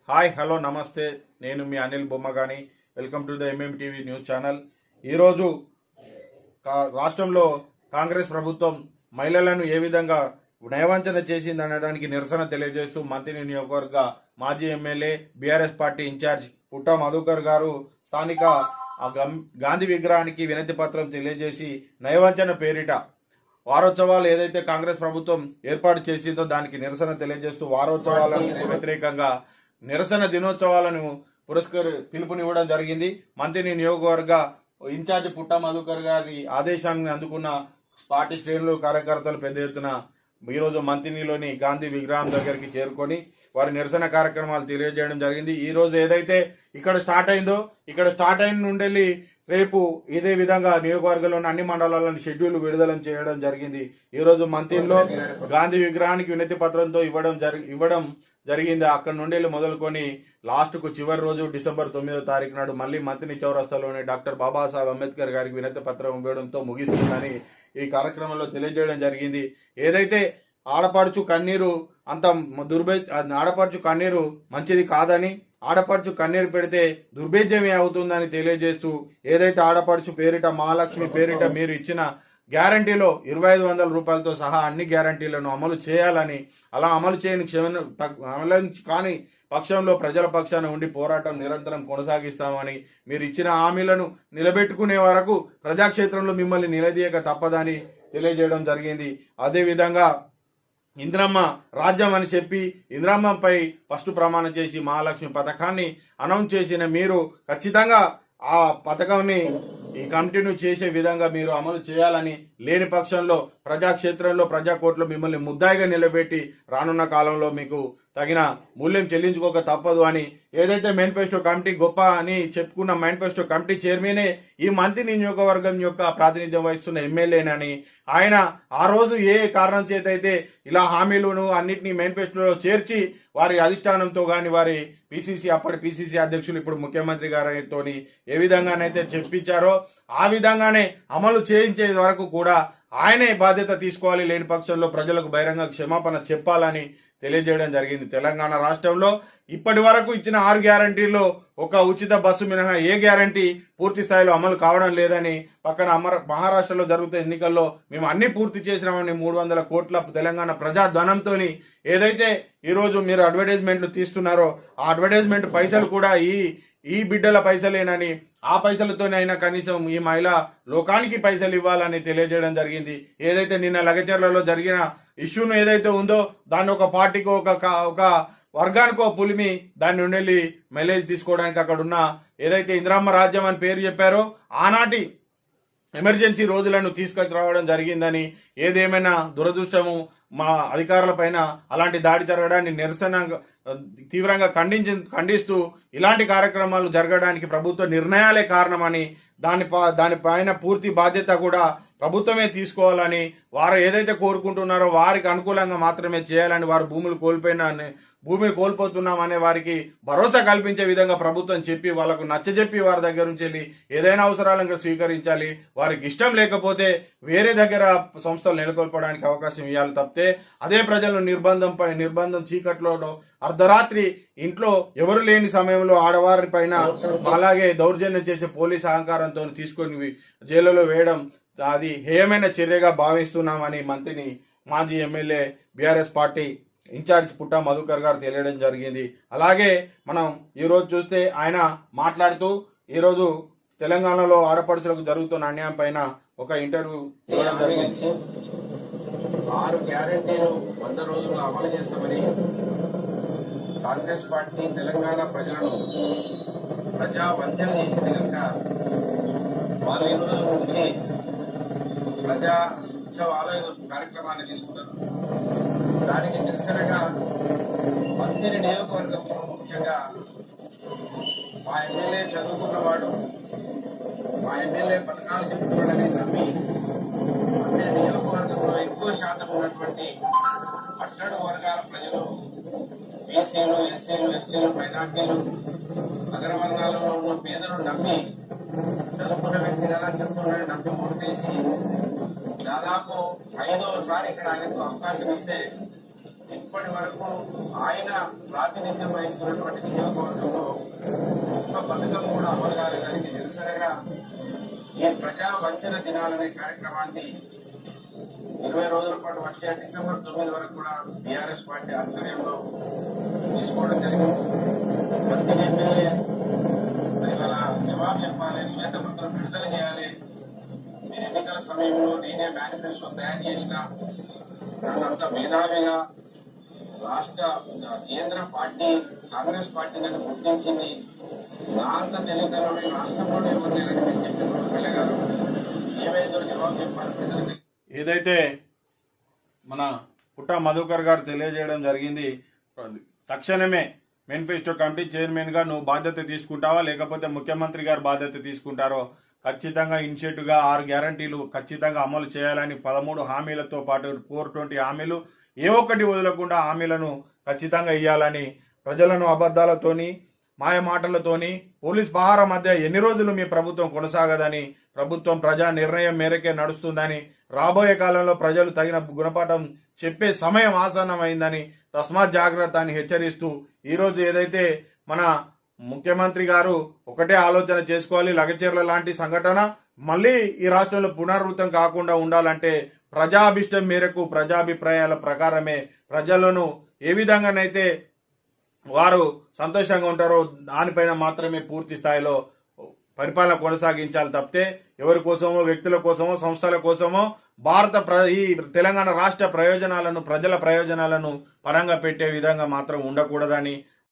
Hi hello నమస్తే, నేను మీ Anil Bommagani. Welcome to the MMTV news channel. ఈరోజు రాష్ట్రంలో కాంగ్రెస్ ప్రభుత్వం మహిళలను ఏ విధంగా నయవంచన చేసిందనడానికి నిరసన తెలియజేస్తూ మంత్రి నియోజకవర్గ మాజీ ఎమ్మెల్యే బీఆర్ఎస్ పార్టీ ఇన్ఛార్జ్ పుట్టా మధుకర్ గారు స్థానిక గాంధీ విగ్రహానికి వినతి పత్రం తెలియజేసి నయవంచన పేరిట వారోత్సవాలు ఏదైతే కాంగ్రెస్ ప్రభుత్వం ఏర్పాటు చేసిందో దానికి నిరసన తెలియజేస్తూ వారోత్సవాలకు వ్యతిరేకంగా నిరసన దినోత్సవాలను పిలుపునివ్వడం జరిగింది. మంత్రి నియోజకవర్గ ఇన్ఛార్జ్ పుట్టా మధుకర్ గారి ఆదేశాన్ని అందుకున్న పార్టీ శ్రేణులు కార్యకర్తలు పెద్ద ఎత్తున ఈరోజు మంత్రిలోని గాంధీ విగ్రహం దగ్గరికి చేరుకొని వారి నిరసన కార్యక్రమాలు తెలియజేయడం జరిగింది. ఈ రోజు ఏదైతే ఇక్కడ స్టార్ట్ అయిన నుండి రేపు ఇదే విధంగా నియోజకవర్గంలోని అన్ని మండలాలను షెడ్యూల్ విడుదల చేయడం జరిగింది. ఈ రోజు మంత్రిలో గాంధీ విగ్రహానికి వినతి పత్రంతో ఇవ్వడం జరిగింది. అక్కడ నుండి మొదలుకొని లాస్ట్కు చివరి రోజు డిసెంబర్ 9వ తారీఖు నాడు మళ్ళీ మంత్రి చౌరస్తాలోని డాక్టర్ బాబాసాహెబ్ అంబేద్కర్ గారికి వినతి పత్రం ఇవ్వడంతో ముగిస్తుందని ఈ కార్యక్రమంలో తెలియజేయడం జరిగింది. ఏదైతే ఆడపడుచు కన్నీరు ఆడపడుచు కన్నీరు మంచిది కాదని, ఆడపడుచు కన్నీరు పెడితే దుర్భేద్యమే అవుతుందని తెలియజేస్తూ ఏదైతే ఆడపడుచు పేరిట మహాలక్ష్మి పేరిట మీరు ఇచ్చిన గ్యారంటీలో 2500 రూపాయలతో సహా అన్ని గ్యారంటీలను అమలు చేయాలని, అలా అమలు కాని పక్షంలో ప్రజల పక్షాన ఉండి పోరాటం నిరంతరం కొనసాగిస్తామని, మీరు ఇచ్చిన హామీలను నిలబెట్టుకునే వరకు ప్రజాక్షేత్రంలో మిమ్మల్ని నిలదీయక తప్పదని తెలియజేయడం జరిగింది. అదేవిధంగా ఇందిరమ్మ రాజ్యం అని చెప్పి ఇందిరమ్మపై ఫస్ట్ ప్రమాణం చేసి మహాలక్ష్మి పథకాన్ని అనౌన్స్ చేసిన మీరు ఖచ్చితంగా ఆ పథకాన్ని కంటిన్యూ చేసే విధంగా మీరు అమలు చేయాలని, లేని పక్షంలో ప్రజాక్షేత్రంలో ప్రజాకోర్టులో మిమ్మల్ని ముద్దాయిగా నిలబెట్టి రానున్న కాలంలో మీకు తగిన మూల్యం చెల్లించుకోక తప్పదు అని ఏదైతే మేనిఫెస్టో కమిటీ గొప్ప అని చెప్పుకున్న మేనిఫెస్టో కమిటీ చైర్మనే ఈ మంత్రి నియోజకవర్గం యొక్క ప్రాతినిధ్యం వహిస్తున్న ఎమ్మెల్యేనని, ఆయన ఆ రోజు ఏ కారణం చేత అయితే ఇలా హామీలను అన్నింటినీ మేనిఫెస్టోలో చేర్చి వారి అధిష్టానంతో కానీ వారి అప్పటి పిసిసి అధ్యక్షులు ఇప్పుడు ముఖ్యమంత్రి గారితో ఏ విధంగానైతే చెప్పించారో ఆ విధంగానే అమలు చేయించే వరకు కూడా ఆయనే బాధ్యత తీసుకోవాలి, లేని పక్షంలో ప్రజలకు బహిరంగ క్షమాపణ చెప్పాలని తెలియజేయడం జరిగింది. తెలంగాణ రాష్ట్రంలో ఇప్పటి వరకు ఇచ్చిన 6 గ్యారంటీల్లో ఒక ఉచిత బస్సు మినహా ఏ గ్యారంటీ పూర్తి స్థాయిలో అమలు కావడం లేదని, పక్కన మహారాష్ట్రలో జరుగుతున్న ఎన్నికల్లో మేము అన్ని పూర్తి చేసినామని 300 కోట్ల తెలంగాణ ప్రజాధనంతో ఏదైతే ఈరోజు మీరు అడ్వర్టైజ్మెంట్లు తీస్తున్నారో ఆ అడ్వర్టైజ్మెంట్ పైసలు కూడా ఈ బిడ్డల పైసలేనని, ఆ పైసలతోనైనా కనీసం ఈ మహిళా లోకానికి పైసలు ఇవ్వాలని తెలియజేయడం జరిగింది. ఏదైతే నిన్న లగచర్లలో జరిగిన ఇష్యూను ఏదైతే ఉందో దాన్ని ఒక పార్టీకో ఒక వర్గానికో పులిమి దాని నుండి మైలేజ్ తీసుకోవడానికి అక్కడ ఉన్న ఏదైతే ఇందిరమ్మ రాజ్యం అని పేరు చెప్పారో ఆనాటి ఎమర్జెన్సీ రోజులను తీసుకురావడం జరిగిందని, ఏదేమైనా దురదృష్టము మా అధికారుల పైన అలాంటి దాడి జరగడాన్ని తీవ్రంగా ఖండిస్తూ ఇలాంటి కార్యక్రమాలు జరగడానికి ప్రభుత్వ నిర్ణయాలే కారణమని, దానిపైన పూర్తి బాధ్యత కూడా ప్రభుత్వమే తీసుకోవాలని, వారు ఏదైతే కోరుకుంటున్నారో వారికి అనుకూలంగా మాత్రమే చేయాలని, వారు భూమిని కోల్పోతున్నామనే వారికి భరోసా కల్పించే విధంగా ప్రభుత్వం చెప్పి వాళ్ళకు నచ్చజెప్పి వారి దగ్గర నుంచి వెళ్ళి ఏదైనా అవసరాలను స్వీకరించాలి. వారికి ఇష్టం లేకపోతే వేరే దగ్గర సంస్థలు నెలకొల్పడానికి అవకాశం ఇవ్వాలి తప్పితే అదే ప్రజలను నిర్బంధం చీకట్లో అర్ధరాత్రి ఇంట్లో ఎవరు లేని సమయంలో ఆడవారి పైన అలాగే దౌర్జన్యం చేసే పోలీస్ అహంకారంతో తీసుకొని జైలులో వేయడం అది హేయమైన చర్యగా భావిస్తున్నామని మంత్రిని మాజీ ఎమ్మెల్యే బీఆర్ఎస్ పార్టీ ఇన్ఛార్జ్ పుట్టా మధుకర్ గారు తెలియడం జరిగింది. అలాగే మనం ఈరోజు చూస్తే ఆయన మాట్లాడుతూ ఈరోజు తెలంగాణలో ఆడపడుచులకు జరుగుతున్న అన్యాయం పైన ఒక ఇంటర్వ్యూ ఇవ్వడం జరిగింది. 6 గ్యారెంటీలు 100 రోజులు అమలు చేస్తామని కాంగ్రెస్ పార్టీ తెలంగాణ ప్రజలను ప్రజా వంచన చేసింది కనుక వాళ్ళు ఈ రోజు నుంచి ప్రజా ఉత్సవాల కార్యక్రమాన్ని తీసుకున్నారు. దానికి నిరసనగా మంత్రి నియోజకవర్గంలో ముఖ్యంగా మా ఎమ్మెల్యే చదువుకున్నవాడు, మా ఎమ్మెల్యే పథకాలు చెప్తున్నాడని నమ్మి మంత్రి నియోజకవర్గంలో ఎక్కువ శాతం ఉన్నటువంటి పట్టణ వర్గాల ప్రజలు, బీసీలు, ఎస్సీలు, ఎస్టీలు, మైనార్టీలు, అగ్రవర్ణాలలో ఉన్న పేదలు నమ్మి చదువుకున్న వ్యక్తి కదా చెప్తున్నాడని నమ్మి ఓటేసి దాదాపు 5వ సారి ఇక్కడ ఆయనకు అవకాశం ఇస్తే ఇప్పటి వరకు ఆయన ప్రాతినిధ్యం వహిస్తున్నటువంటి నియోజకవర్గంలో ఒక్క పథకం కూడా అమలు కాలేదానికి నిరసనగా ఈ ప్రజా వంచన దినాలనే కార్యక్రమాన్ని 20 రోజుల పాటు వచ్చే డిసెంబర్ 9 వరకు కూడా టీఆర్ఎస్ పార్టీ ఆధ్వర్యంలో తీసుకోవడం జరిగింది. ప్రతి ఎమ్మెల్యే ఇవాళ జవాబు చెప్పాలి, శ్వేతపత్రం విడుదల చేయాలి. మీరు ఎన్నికల సమయంలో నేనే మేనిఫెస్టో తయారు చేసిన నన్నంత మేధావిగా రాష్ట్ర కేంద్ర పార్టీ కాంగ్రెస్ పార్టీ నన్ను గుర్తించింది. నా అంత తెలియకలోనే రాష్ట్రంలోనే ఉంది అని చెప్పిన ఎమ్మెల్యే గారు ఏమైందో జవాబు చెప్పాలి ప్రజలకి. ఏదైతే మన పుట్ట మధుకర్ గారు తెలియజేయడం జరిగింది, తక్షణమే మేనిఫెస్టో కమిటీ చైర్మన్గా నువ్వు బాధ్యత తీసుకుంటావా లేకపోతే ముఖ్యమంత్రి గారు బాధ్యత తీసుకుంటారో ఖచ్చితంగా ఇనిషియేటివ్గా 6 గ్యారంటీలు ఖచ్చితంగా అమలు చేయాలని 13 హామీలతో పాటు 420 హామీలు ఏ ఒక్కటి వదలకుండా హామీలను ఖచ్చితంగా ఇవ్వాలని, ప్రజలను అబద్ధాలతోని మాయ మాటలతోని పోలీస్ పహార మధ్య ఎన్ని రోజులు మీ ప్రభుత్వం కొనసాగదని, ప్రభుత్వం ప్రజా నిర్ణయం మేరకే నడుస్తుందని, రాబోయే కాలంలో ప్రజలు తగిన గుణపాఠం చెప్పే సమయం ఆసన్నమైందని తస్మాత్ జాగ్రత్త అని హెచ్చరిస్తూ ఈరోజు ఏదైతే మన ముఖ్యమంత్రి గారు ఒకటే ఆలోచన చేసుకోవాలి, లగచర్ల లాంటి సంఘటన మళ్ళీ ఈ రాష్ట్రంలో పునరావృతం కాకుండా ఉండాలంటే ప్రజాభిష్టం మేరకు ప్రజాభిప్రాయాల ప్రకారమే ప్రజలను ఏ విధంగానైతే వారు సంతోషంగా ఉంటారో దానిపైన మాత్రమే పూర్తి స్థాయిలో పరిపాలన కొనసాగించాలి తప్పితే ఎవరి కోసమో వ్యక్తుల కోసమో సంస్థల కోసమో ఈ తెలంగాణ రాష్ట్ర ప్రయోజనాలను ప్రజల ప్రయోజనాలను పరంగా పెట్టే విధంగా మాత్రం ఉండకూడదని